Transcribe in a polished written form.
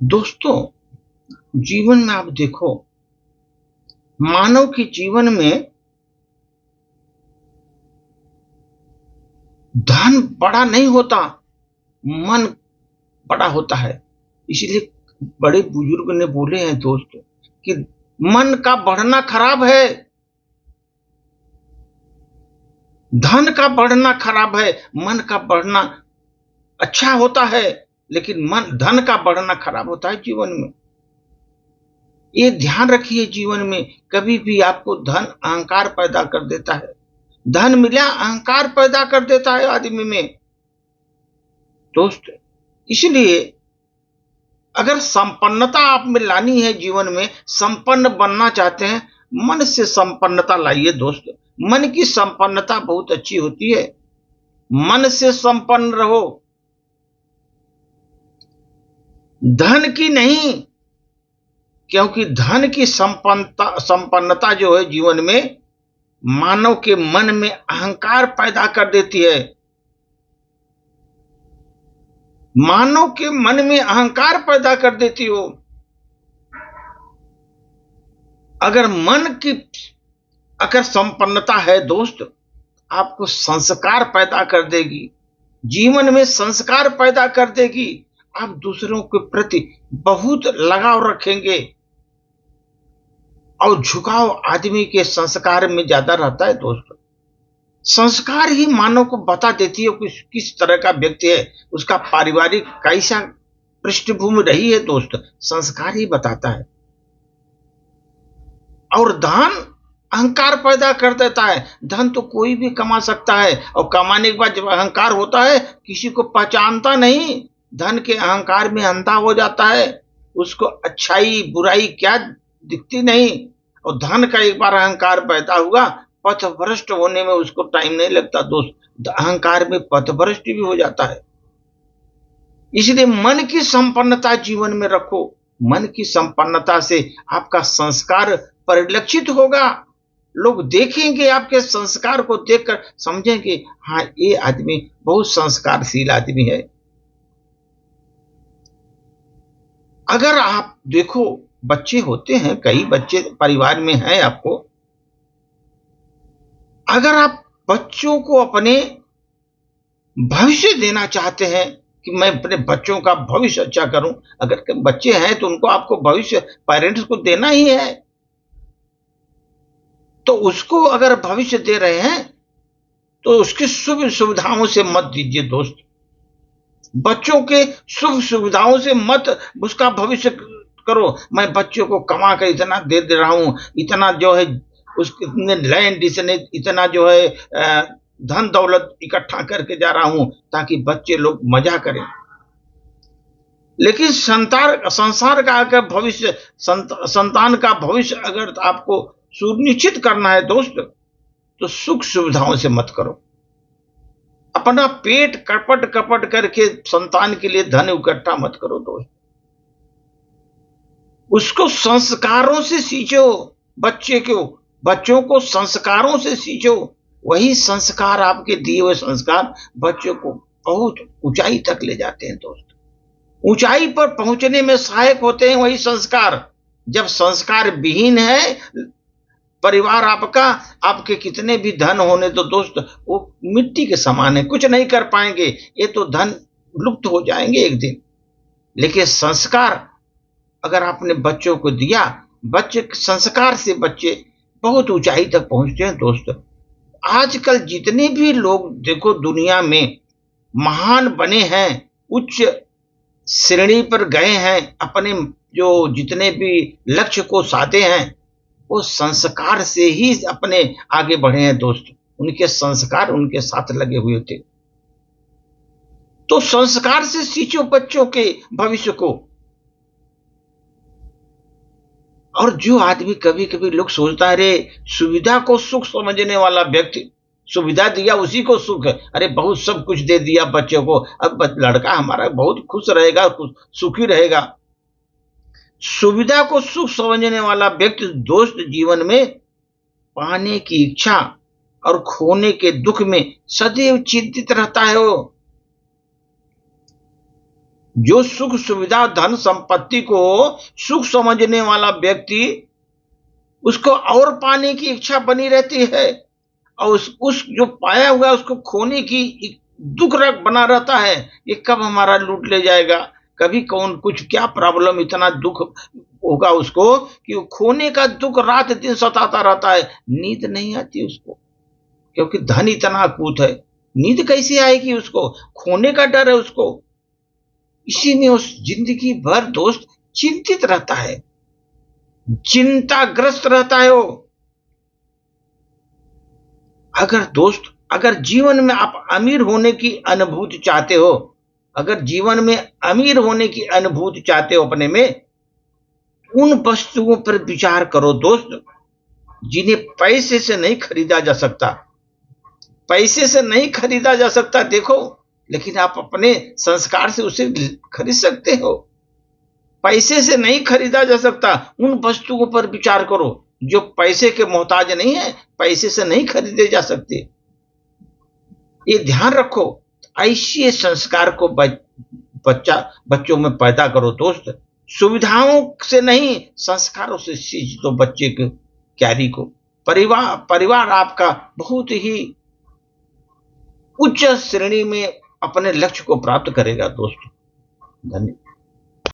दोस्तों, जीवन में आप देखो, मानव के जीवन में धन बड़ा नहीं होता, मन बड़ा होता है। इसलिए बड़े बुजुर्ग ने बोले हैं दोस्त कि मन का बढ़ना खराब है, धन का बढ़ना खराब है, मन का बढ़ना अच्छा होता है, लेकिन धन का बढ़ना खराब होता है जीवन में। ये ध्यान रखिए, जीवन में कभी भी आपको धन अहंकार पैदा कर देता है। धन मिला अहंकार पैदा कर देता है आदमी में दोस्त। इसलिए अगर संपन्नता आप में लानी है, जीवन में संपन्न बनना चाहते हैं, मन से संपन्नता लाइए दोस्त। मन की संपन्नता बहुत अच्छी होती है, मन से संपन्न रहो, धन की नहीं। क्योंकि धन की संपन्नता जो है जीवन में मानव के मन में अहंकार पैदा कर देती है। मानव के मन में अहंकार पैदा कर देती हो। अगर मन की अगर संपन्नता है दोस्त, आपको संस्कार पैदा कर देगी, जीवन में संस्कार पैदा कर देगी। आप दूसरों के प्रति बहुत लगाव रखेंगे और झुकाव आदमी के संस्कार में ज्यादा रहता है दोस्त। संस्कार ही मानव को बता देती है कि किस तरह का व्यक्ति है, उसका पारिवारिक कैसा पृष्ठभूमि रही है दोस्त, संस्कार ही बताता है। और धन अहंकार पैदा कर देता है। धन तो कोई भी कमा सकता है, और कमाने के बाद जब अहंकार होता है किसी को पहचानता नहीं, धन के अहंकार में अंधा हो जाता है, उसको अच्छाई बुराई क्या दिखती नहीं। और धन का एक बार अहंकार पैदा हुआ, पथभ्रष्ट होने में उसको टाइम नहीं लगता दोस्त। अहंकार में पथभ्रष्ट भी हो जाता है। इसलिए मन की संपन्नता जीवन में रखो। मन की संपन्नता से आपका संस्कार परिलक्षित होगा। लोग देखेंगे, आपके संस्कार को देखकर समझेंगे, हाँ ये आदमी बहुत संस्कारशील आदमी है। अगर आप देखो, बच्चे होते हैं, कई बच्चे परिवार में हैं आपको, अगर आप बच्चों को अपने भविष्य देना चाहते हैं कि मैं अपने बच्चों का भविष्य अच्छा करूं, अगर बच्चे हैं तो उनको आपको भविष्य पेरेंट्स को देना ही है, तो उसको अगर भविष्य दे रहे हैं तो उसकी शुभ सुविधाओं से मत दीजिए दोस्त। बच्चों के शुभ सुविधाओं से मत उसका भविष्य करो। मैं बच्चों को कमा कर इतना दे रहा हूं, इतना जो है उसके लैंड, इतना जो है धन दौलत इकट्ठा करके जा रहा हूं ताकि बच्चे लोग मजा करें। लेकिन संसार का अगर भविष्य, संतान का भविष्य अगर आपको सुनिश्चित करना है दोस्त, तो सुख सुविधाओं से मत करो। अपना पेट कपट कपट करके संतान के लिए धन इकट्ठा मत करो दोस्त। उसको संस्कारों से सींचो। बच्चों को संस्कारों से सींचो। वही संस्कार, आपके दिए हुए संस्कार बच्चों को बहुत ऊंचाई तक ले जाते हैं दोस्त। ऊंचाई पर पहुंचने में सहायक होते हैं वही संस्कार। जब संस्कार विहीन है परिवार आपका, आपके कितने भी धन होने तो दोस्त वो मिट्टी के समान है, कुछ नहीं कर पाएंगे। ये तो धन लुप्त हो जाएंगे एक दिन। लेकिन संस्कार अगर आपने बच्चों को दिया, बच्चे संस्कार से बच्चे बहुत ऊंचाई तक पहुंचते हैं दोस्त। आजकल जितने भी लोग देखो दुनिया में महान बने हैं, उच्च श्रेणी पर गए हैं, अपने जो जितने भी लक्ष्य को साधे हैं, वो संस्कार से ही अपने आगे बढ़े हैं दोस्त। उनके संस्कार उनके साथ लगे हुए थे। तो संस्कार से सींचो बच्चों के भविष्य को। और जो आदमी कभी कभी लोग सोचता है, अरे सुविधा को सुख समझने वाला व्यक्ति, सुविधा दिया उसी को सुख है, अरे बहुत सब कुछ दे दिया बच्चों को, अब लड़का हमारा बहुत खुश रहेगा, सुखी रहेगा। सुविधा को सुख समझने वाला व्यक्ति दोस्त जीवन में पाने की इच्छा और खोने के दुख में सदैव चिंतित रहता है। वो जो सुख सुविधा धन संपत्ति को सुख समझने वाला व्यक्ति, उसको और पाने की इच्छा बनी रहती है, और उस जो पाया हुआ है उसको खोने की दुख बना रहता है। ये कब हमारा लूट ले जाएगा, कभी कौन कुछ क्या प्रॉब्लम, इतना दुख होगा उसको कि वो खोने का दुख रात दिन सताता रहता है। नींद नहीं आती उसको, क्योंकि धन इतना अकूत है। नींद कैसे आएगी उसको, खोने का डर है उसको। इसी में उस जिंदगी भर दोस्त चिंतित रहता है, चिंताग्रस्त रहता है वो। अगर जीवन में आप अमीर होने की अनुभूति चाहते हो, अगर जीवन में अमीर होने की अनुभूति चाहते हो अपने में, उन वस्तुओं पर विचार करो दोस्त, जिन्हें पैसे से नहीं खरीदा जा सकता। पैसे से नहीं खरीदा जा सकता देखो, लेकिन आप अपने संस्कार से उसे खरीद सकते हो। पैसे से नहीं खरीदा जा सकता, उन वस्तुओं पर विचार करो जो पैसे के मोहताज नहीं है, पैसे से नहीं खरीदे जा सकते। ये ध्यान रखो, ऐसे संस्कार को बच्चों में पैदा करो दोस्त। सुविधाओं से नहीं, संस्कारों से सींच दो बच्चे के क्यारी को। परिवार आपका बहुत ही उच्च श्रेणी में अपने लक्ष्य को प्राप्त करेगा दोस्तों। धन्यवाद।